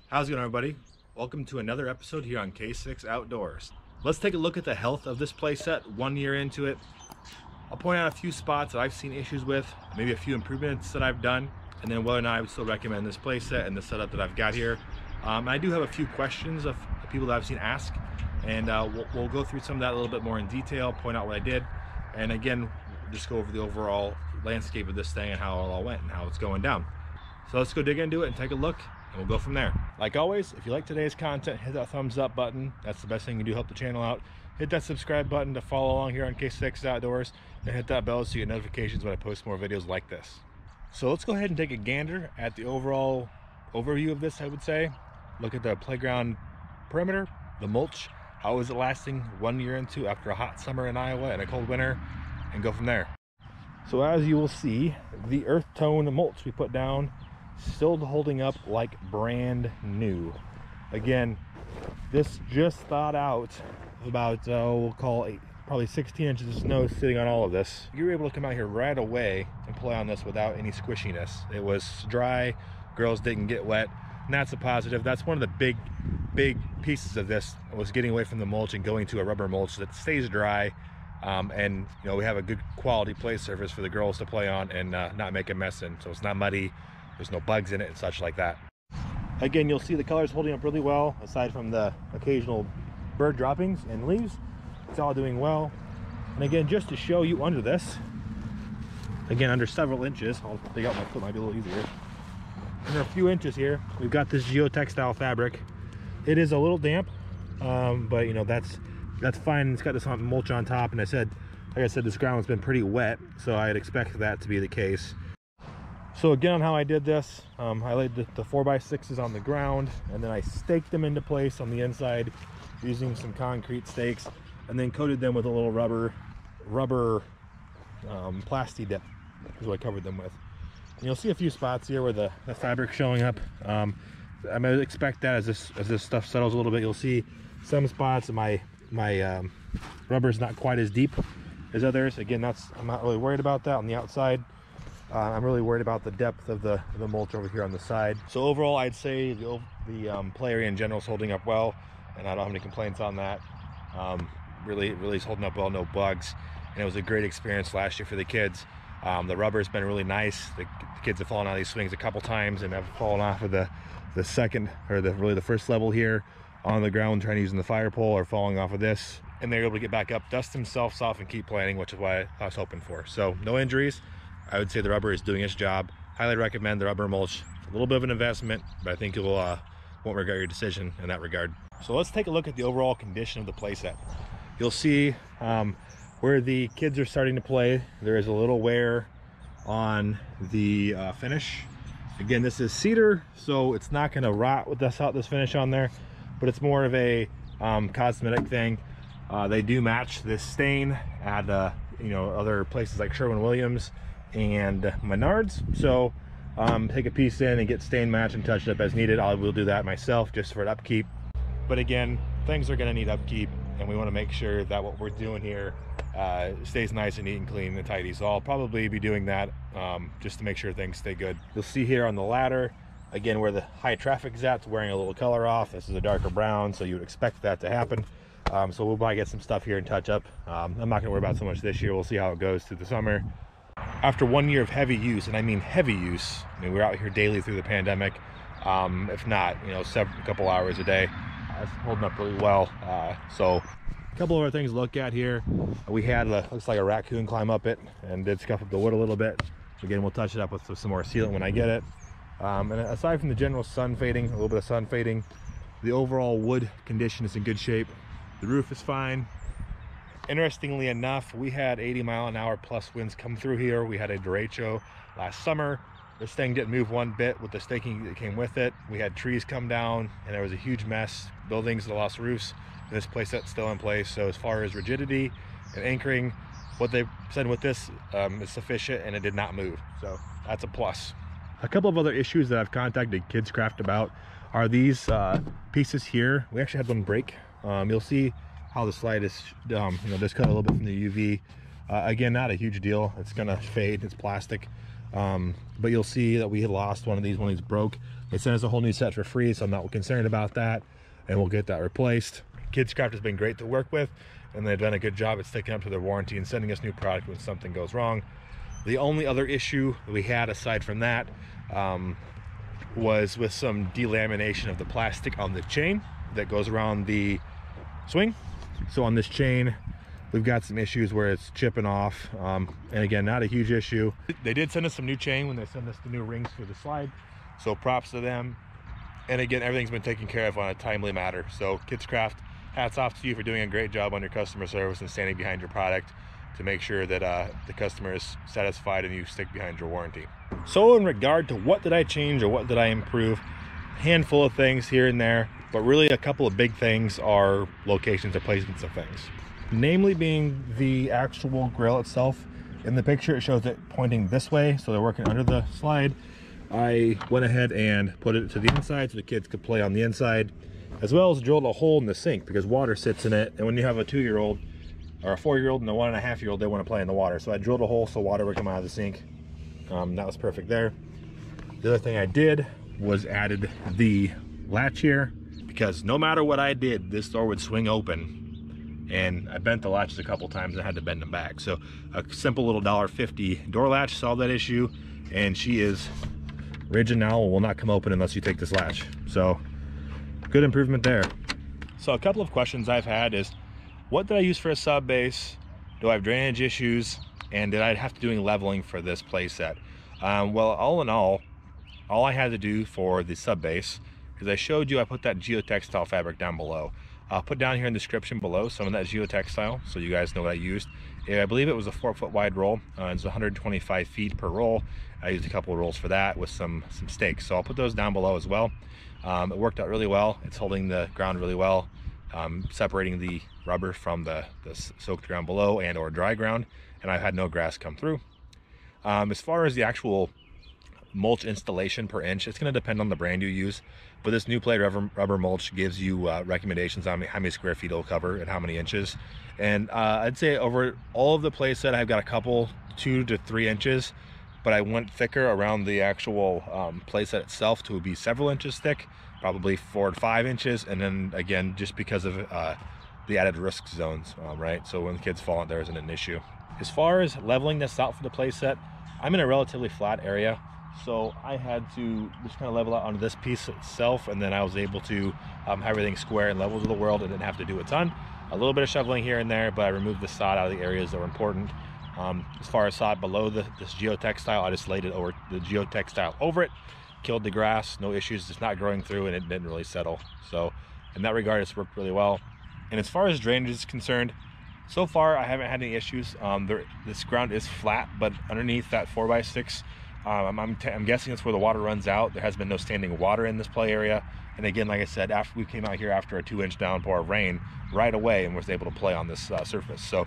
How's it going, everybody? Welcome to another episode here on K6 Outdoors. Let's take a look at the health of this playset 1 year into it. I'll point out a few spots that I've seen issues with, maybe a few improvements that I've done, and then whether or not I would still recommend this playset and the setup that I've got here. I do have a few questions of people that I've seen ask, and we'll go through some of that a little bit more in detail, point out what I did, and again, just go over the overall landscape of this thing and how it all went and how it's going down. So let's go dig into it and take a look, and we'll go from there. Like always, if you like today's content, hit that thumbs up button. That's the best thing you can do to help the channel out. Hit that subscribe button to follow along here on K6 Outdoors, and hit that bell so you get notifications when I post more videos like this. So let's go ahead and take a gander at the overall overview of this, I would say. Look at the playground perimeter, the mulch. How is it lasting 1 year into after a hot summer in Iowa and a cold winter, and go from there. So as you will see, the earth tone mulch we put down still holding up like brand new. Again, this just thawed out about we'll call probably 16 inches of snow sitting on all of this. You were able to come out here right away and play on this without any squishiness. It was dry, girls didn't get wet, and that's a positive. That's one of the big pieces of this, was getting away from the mulch and going to a rubber mulch that stays dry, and you know, we have a good quality play surface for the girls to play on and not make a mess in, so it's not muddy, there's no bugs in it and such like that. Again, you'll see the colors holding up really well, aside from the occasional bird droppings and leaves. It's all doing well. And again, just to show you under this, again, under several inches, I'll dig out my foot, might be a little easier. Under a few inches here, we've got this geotextile fabric. It is a little damp, but you know, that's fine. It's got this mulch on top, and like I said, this ground has been pretty wet, so I'd expect that to be the case. So again, on how I did this, I laid the 4x6s on the ground, and then I staked them into place on the inside using some concrete stakes, and then coated them with a little rubber plasti dip is what I covered them with. And you'll see a few spots here where the fabric's showing up. I'm gonna expect that as this stuff settles a little bit, you'll see some spots. My rubber's not quite as deep as others. Again, I'm not really worried about that on the outside. I'm really worried about the depth of the mulch over here on the side. So overall, I'd say the play area in general is holding up well, and I don't have any complaints on that. Really is holding up well, no bugs, and it was a great experience last year for the kids. The rubber's been really nice. The kids have fallen out of these swings a couple times and have fallen off of the second, or really the first level here on the ground trying to use the fire pole, or falling off of this, and they're able to get back up, dust themselves off, and keep playing, which is what I was hoping for. So no injuries. I would say the rubber is doing its job. Highly recommend the rubber mulch. It's a little bit of an investment, but I think you won't regret your decision in that regard. So let's take a look at the overall condition of the playset. You'll see where the kids are starting to play, there is a little wear on the finish. Again, this is cedar, so it's not going to rot with this finish on there, but it's more of a cosmetic thing. They do match this stain at other places like Sherwin-Williams and Menards, so take a piece in and get stain match and touch it up as needed. I will do that myself just for an upkeep, but again, things are going to need upkeep, and we want to make sure that what we're doing here stays nice and neat and clean and tidy. So I'll probably be doing that just to make sure things stay good. You'll see here on the ladder, again, where the high traffic is at, it's wearing a little color off. This is a darker brown, so you would expect that to happen. So we'll probably get some stuff here and touch up. I'm not going to worry about so much this year. We'll see how it goes through the summer. After 1 year of heavy use, and I mean heavy use, I mean, we're out here daily through the pandemic, if not, a couple hours a day. It's holding up really well. So a couple of other things to look at here. We had looks like a raccoon climb up it and did scuff up the wood a little bit. Again, we'll touch it up with some more sealant when I get it. And aside from the general sun fading, a little bit of sun fading, the overall wood condition is in good shape. The roof is fine. Interestingly enough, we had 80-mile-an-hour plus winds come through here. We had a derecho last summer. This thing didn't move one bit with the staking that came with it. We had trees come down, and there was a huge mess. Buildings that lost roofs. This playset's still in place. So as far as rigidity and anchoring, what they said with this is sufficient, and it did not move. So that's a plus. A couple of other issues that I've contacted Kidscraft about are these pieces here. We actually had one break. You'll see how the slide is, just cut a little bit from the UV. Again, not a huge deal. It's gonna fade, it's plastic. But you'll see that we had lost one of these when these broke. They sent us a whole new set for free, so I'm not concerned about that, and we'll get that replaced. Kidscraft has been great to work with, and they've done a good job at sticking up to their warranty and sending us new product when something goes wrong. The only other issue we had aside from that was with some delamination of the plastic on the chain that goes around the swing. So on this chain, we've got some issues where it's chipping off, and again, not a huge issue. They did send us some new chain when they sent us the new rings for the slide, so props to them. And again, everything's been taken care of on a timely matter. So Kidscraft, hats off to you for doing a great job on your customer service and standing behind your product to make sure that the customer is satisfied and you stick behind your warranty. So in regard to what did I change or what did I improve, handful of things here and there, but really a couple of big things are locations or placements of things. Namely being the actual grill itself. In the picture it shows it pointing this way, so they're working under the slide. I went ahead and put it to the inside so the kids could play on the inside, as well as drilled a hole in the sink because water sits in it, and when you have a 2-year-old or a 4-year-old and a 1.5-year-old, they want to play in the water. So I drilled a hole so water would come out of the sink. That was perfect there. The other thing I did was added the latch here, because no matter what I did, this door would swing open, and I bent the latches a couple times and I had to bend them back. So a simple little $1.50 door latch solved that issue, and she is rigid now and will not come open unless you take this latch. So good improvement there. So a couple of questions I've had is, what did I use for a sub base? Do I have drainage issues? And did I have to do any leveling for this play set? Well, all in all I had to do for the sub base, because I showed you I put that geotextile fabric down below. I'll put down here in the description below some of that geotextile so you guys know what I used. I believe it was a 4-foot wide roll. It's 125 feet per roll. I used a couple of rolls for that with some stakes. So I'll put those down below as well. It worked out really well. It's holding the ground really well, separating the rubber from the soaked ground below and or dry ground, and I've had no grass come through. As far as the actual mulch installation per inch, it's going to depend on the brand you use, but this Nuplay rubber mulch gives you recommendations on how many square feet it'll cover and how many inches. And I'd say over all of the play set I've got a couple 2 to 3 inches, but I went thicker around the actual play set itself to be several inches thick, probably 4 to 5 inches, and then again just because of the added risk zones, right? So when the kids fall out, there isn't an issue. As far as leveling this out for the play set, I'm in a relatively flat area, so I had to just kind of level out onto this piece itself, and then I was able to have everything square and level to the world and didn't have to do a ton. A little bit of shoveling here and there, but I removed the sod out of the areas that were important. As far as sod below this geotextile, I just laid it over the geotextile over it, killed the grass, no issues, it's not growing through, and it didn't really settle. So in that regard, it's worked really well. And as far as drainage is concerned, so far I haven't had any issues. This ground is flat, but underneath that 4x6, I'm guessing it's where the water runs out. There has been no standing water in this play area. And again, like I said, after we came out here after a 2-inch downpour of rain right away and was able to play on this surface. So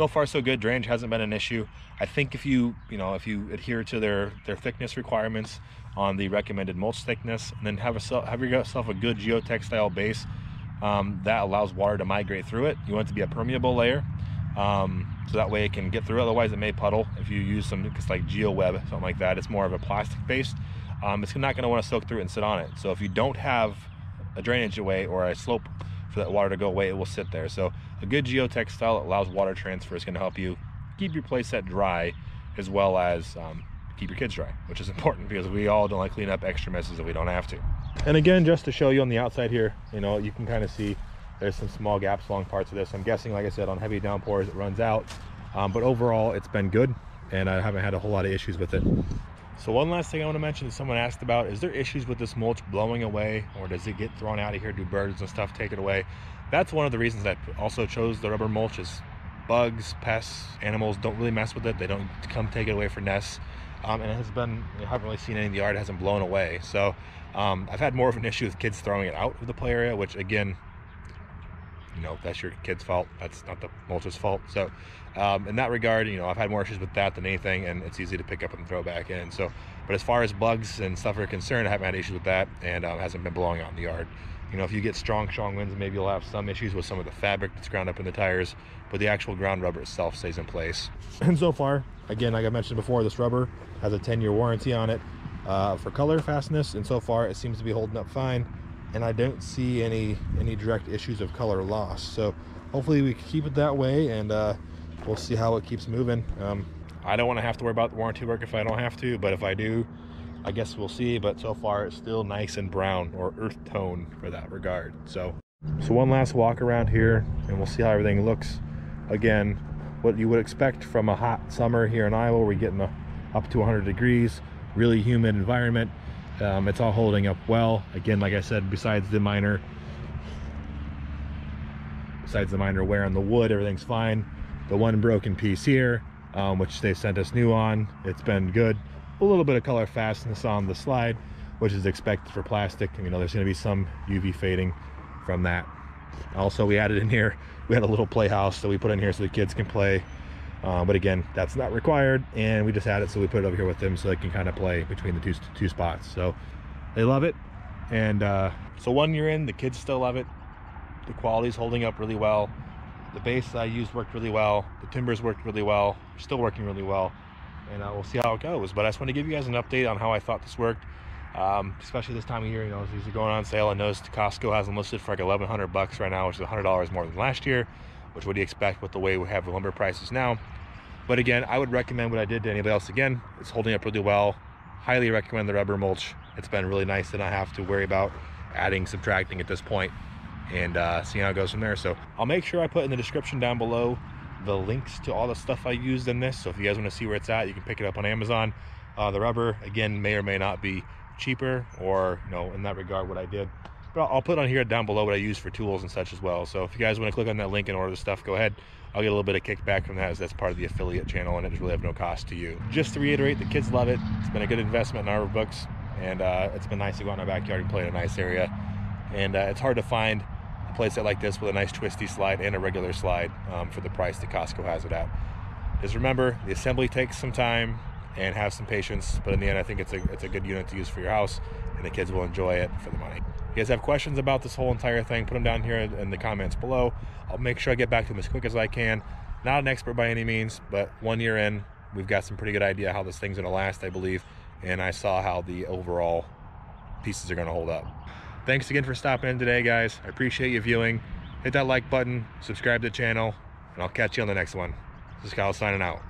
far so good. Drainage hasn't been an issue. I think if you adhere to their thickness requirements on the recommended mulch thickness, and then have yourself a good geotextile base that allows water to migrate through it. You want it to be a permeable layer, so that way it can get through. Otherwise it may puddle. If you use something like GeoWeb, something like that, it's more of a plastic based. It's not going to want to soak through it and sit on it. So if you don't have a drainage away or a slope for that water to go away, it will sit there. So a good geotextile allows water transfer. Is going to help you keep your play set dry, as well as keep your kids dry, which is important because we all don't like clean up extra messes if we don't have to. And again, just to show you on the outside here, you can kind of see there's some small gaps along parts of this. I'm guessing, like I said, on heavy downpours it runs out, but overall it's been good, and I haven't had a whole lot of issues with it. So one last thing I want to mention is someone asked about, is there issues with this mulch blowing away, or does it get thrown out of here? Do birds and stuff take it away? That's one of the reasons I also chose the rubber mulch, is bugs, pests, animals don't really mess with it. They don't come take it away for nests. And it has been, I haven't really seen any in the yard, it hasn't blown away. So I've had more of an issue with kids throwing it out of the play area, which again, that's your kid's fault. That's not the mulch's fault. So in that regard, I've had more issues with that than anything, and it's easy to pick up and throw back in. So, but as far as bugs and stuff are concerned, I haven't had issues with that, and it hasn't been blowing out in the yard. You know, if you get strong winds, maybe you'll have some issues with some of the fabric that's ground up in the tires, but the actual ground rubber itself stays in place. And so far, again, like I mentioned before, this rubber has a 10-year warranty on it for color fastness, and so far it seems to be holding up fine, and I don't see any direct issues of color loss. So hopefully we keep it that way, and we'll see how it keeps moving. I don't want to have to worry about the warranty work if I don't have to, but if I do, I guess we'll see. But so far it's still nice and brown, or earth tone for that regard. So one last walk around here, and we'll see how everything looks. Again, what you would expect from a hot summer here in Iowa. We're getting up to 100 degrees, really humid environment. It's all holding up well. Again, like I said, besides the minor wear on the wood, everything's fine. The one broken piece here, which they sent us new on, it's been good. A little bit of color fastness on the slide, which is expected for plastic. You know, there's going to be some UV fading from that. Also, we added in here, we had a little playhouse that we put in here so the kids can play, but again, that's not required, and we just had it, so we put it over here with them so they can kind of play between the two spots. So they love it, and so 1 year in, the kids still love it. The quality's holding up really well. The base I used worked really well. The timbers worked really well. Still working really well, and we'll see how it goes. But I just want to give you guys an update on how I thought this worked, especially this time of year. You know, these are going on sale. I noticed Costco has them listed for like $1,100 right now, which is $100 more than last year, which what do you expect with the way we have the lumber prices now. But again, I would recommend what I did to anybody else. Again, it's holding up really well. Highly recommend the rubber mulch. It's been really nice to not have to worry about adding, subtracting at this point, and see how it goes from there. So I'll make sure I put in the description down below the links to all the stuff I used in this, so if you guys want to see where it's at, you can pick it up on Amazon. The rubber, again, may or may not be cheaper, or, you know, in that regard what I did, but I'll put on here down below what I use for tools and such as well. So if you guys want to click on that link and order the stuff, go ahead. I'll get a little bit of kickback from that, as that's part of the affiliate channel, and it really have no cost to you. Just to reiterate, the kids love it. It's been a good investment in our books, and it's been nice to go out in our backyard and play in a nice area. And it's hard to find a playset like this with a nice twisty slide and a regular slide for the price that Costco has it at. Just remember, the assembly takes some time, and have some patience, but in the end, I think it's a good unit to use for your house, and the kids will enjoy it for the money. If you guys have questions about this whole entire thing, put them down here in the comments below. I'll make sure I get back to them as quick as I can. Not an expert by any means, but 1 year in, we've got some pretty good idea how this thing's gonna last, I believe, and I saw how the overall pieces are gonna hold up. Thanks again for stopping in today, guys. I appreciate you viewing. Hit that like button, subscribe to the channel, and I'll catch you on the next one. This is Kyle signing out.